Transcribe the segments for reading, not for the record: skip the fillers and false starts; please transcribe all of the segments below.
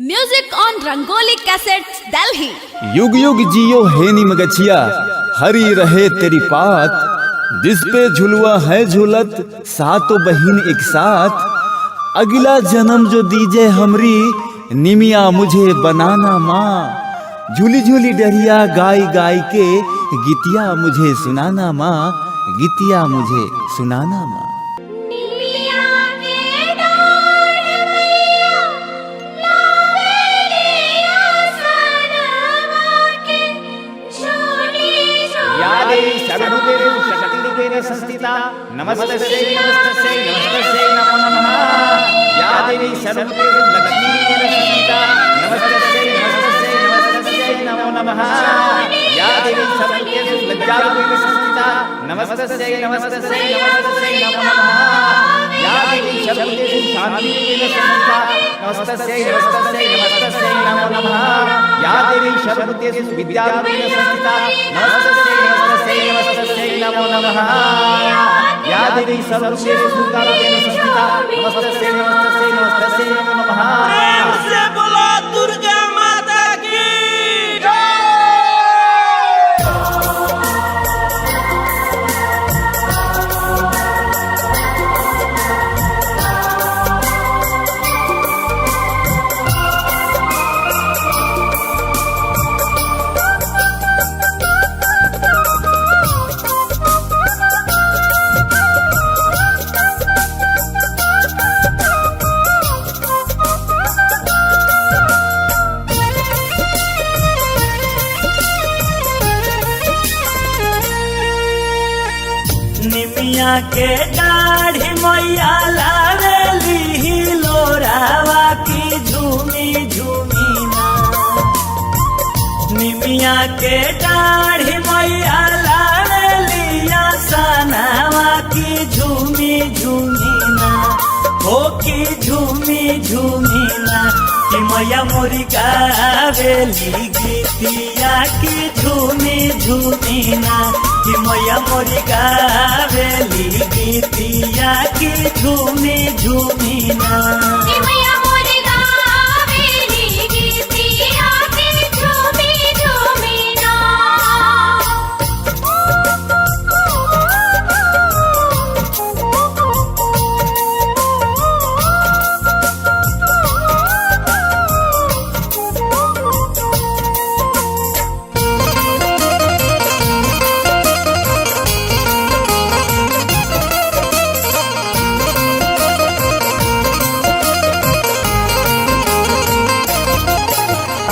Music on Rangoli Cassettes, Delhi. युग युग जियो है निमगछिया, हरी रहे तेरी पात। जिस पे झुलवा है झूलत, सातों बहिन एक साथ। अगला जन्म जो दीजे हमरी, निमिया मुझे बनाना माँ। झूली झूली डरिया गाय गाय के, गीतिया मुझे सुनाना माँ। गीतिया मुझे सुनाना माँ। संस्थिता नमस्तस्यै नमस्तस्यै नमस्तस्यै नमो नमः। या देवी सर्वभूतेषु लक्ष्मीरूपेण संस्थिता नमस्तस्यै नमस्तस्यै नमस्तस्यै नमो नमः। या देवी सर्वभूतेषु लज्जारूपेण संस्थिता नमस्तस्यै नमस्तस्यै नमस्तस्यै नमो नमः। या देवी सर्वभूतेषु शान्तिरूपेण संस्थिता नमस्तस्यै नमस्तस्यै नमस्तस्यै नमो नमः। या देवी सर्वभूतेषु विद्यारूपेण संस्थिता नमस्तस्यै नमस्तस्यै नमस्तस्यै नमो नमः। या देवी सर्वभूतेषु दुर्गारूपेण संस्थिता नमस्तस्यै नमस्तस्यै नमस्तस्यै नमो नमः। प्रेम से बोलो दुर्गा माता की जय। निमिया के दाढ़ी मैया लावेली लोरावा की झूमी झूमी ना। निमिया के दाढ़ी मैया लावेली सनावा की झूमी झूमी ना। हो की झूमी झूमी ना कि मैया मोरी गावेली गीतिया की झूमी झूमी ना। कि मैया मोरी गावेली गीतिया की झूमी झूमी ना। कि मैया मोरी गावेली गीतिया की झूमी झूमी ना।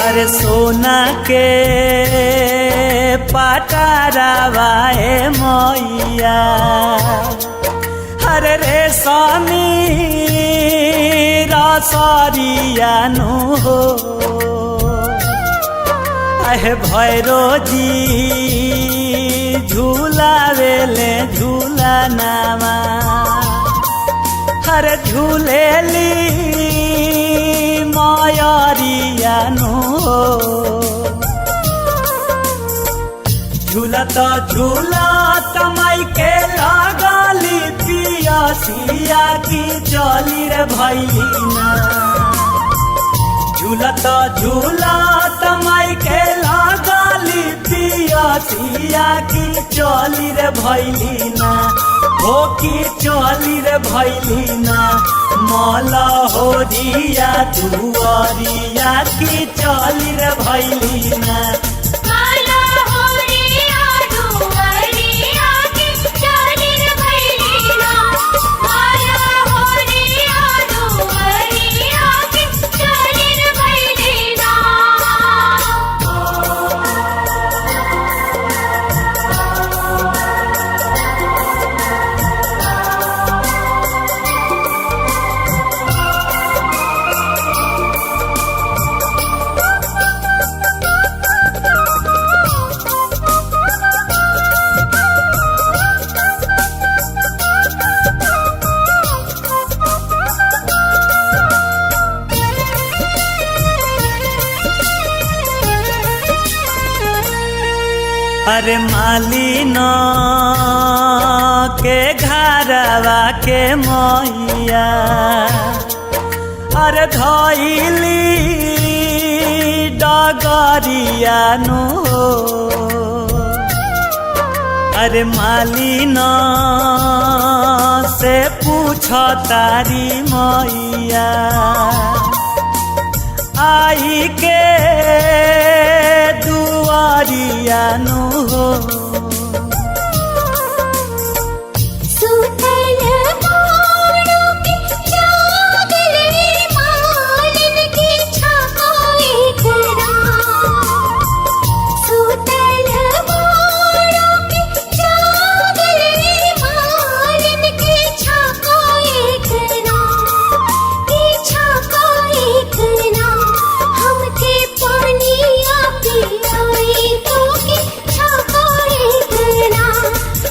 अरे सोना के पटारावाए मैया, हरे रे स्वामी रसरिया नु हो। अहे भैरो जी झूलावेले झूला नामा। हर झूलेली मायारिया नु हो। झूलत झूलत माई के लागली पियासिया की चली रे भैली ना। झूलत झूलत माई के लागली पियासिया की चली रे भैली ना। हो की चली रे भैली ना। मौला हो रिया दुआरिया की चली रे भैली ना। माला होरिया दुआरिया की चली रे भैली ना। माला होरिया दुआरिया की चली रे भैली ना। अरे मालिना के घरवा के मैया, अरे धइली डगरियानु हो अरे मालिन से पूछ तारी मैया आई के दुआरियानु हो सुतल मोड़ों के जागल मालिन की छाए करा सुतल मोड़ों के जागल मालिन की छाए करा हमके पानिया पियाई तो की छाए करा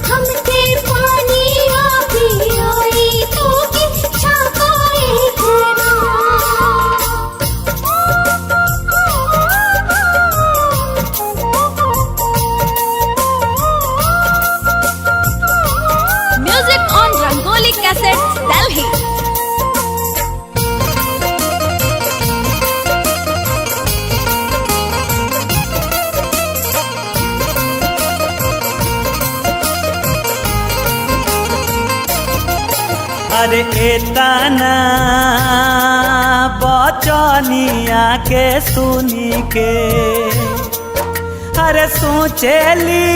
हमके पानिया पियाई तो की छाए करा Music on Rangoli Cassettes, Delhi. अरे एतना बचनिया के सुनी के अरे सोचेली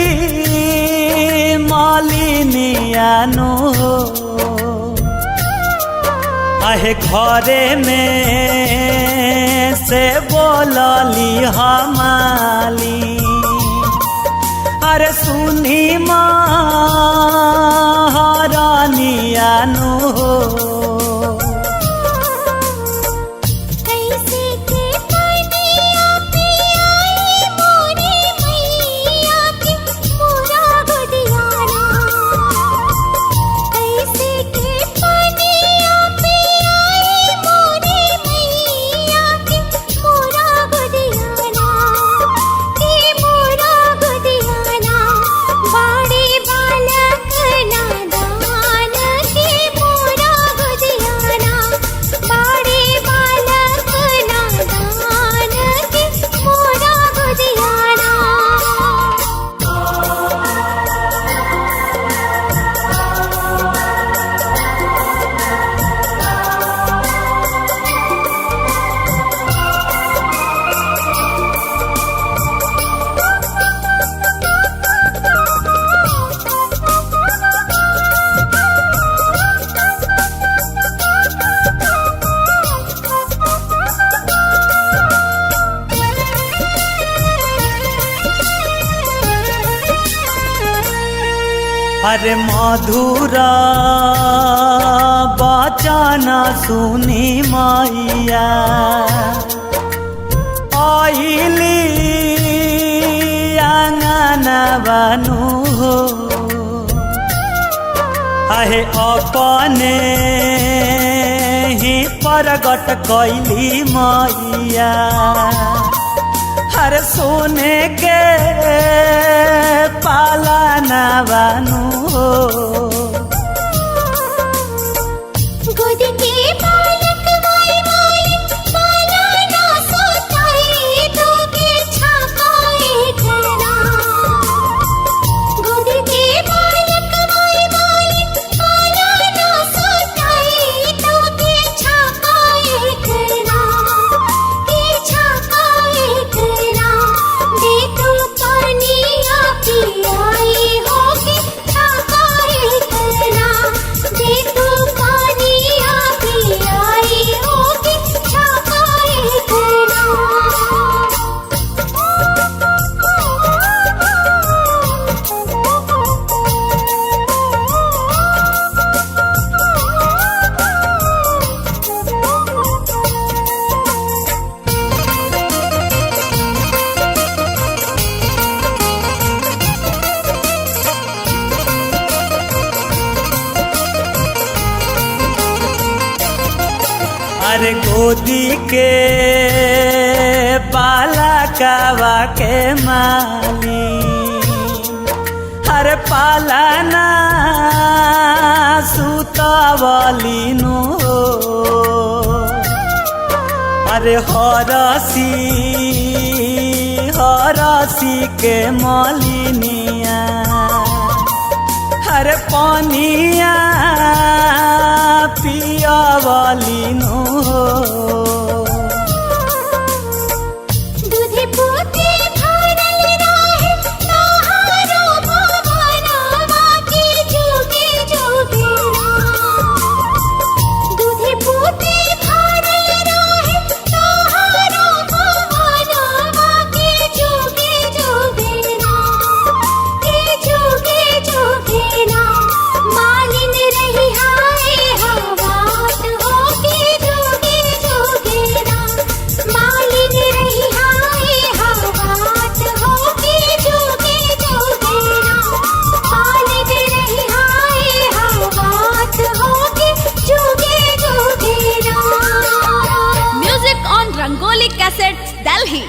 मालिनिया नु हो अहे घरे में से बोलली हमाली अरे सुनी महारानिया नु हो कैसे के पानिया पियाई मोरी मैया की मोरा गुदियाना कैसे के पानिया पियाई मोरी मैया की मोरा गुदियाना की मोरा गुदियाना बाड़ी बालक नादान की मोरा गुदियाना बाड़ी बालक नादान की मोरा गुदियाना अरे मधुर बचन सुनी मैया आइली आंगन बनू हो अहे अपने ही प्रगट कैली मैया हर सोने के पालना बनू हो गोद के बालक वाई वाई पालना सोताई तो के छाए करा गोद के बालक वाई वाई पालना सोताई तो के छाए करा के छाए करा दे तू पानिया पियाई हो के छाए करा दे तू पानिया पियाई हो के छाए करा अरे गोदी के बालकवा के माली हर पालना सुतवली नु अरे हरसी के मलिनिया हरे पानिया पियावली नो दूधे पोते भरल रहे तोहारो भवनवा के जोगे जोगे दूधे पोते भरल रहे तोहारो भवनवा के जोगे जोगे मालिन रही हाय हवात हो के जोगे जोगे मालिन रही हाय हवात हो के जोगे जोगे मालिन रही हाय हवात हो के जोगे जोगे Music on Rangoli Cassettes, Delhi.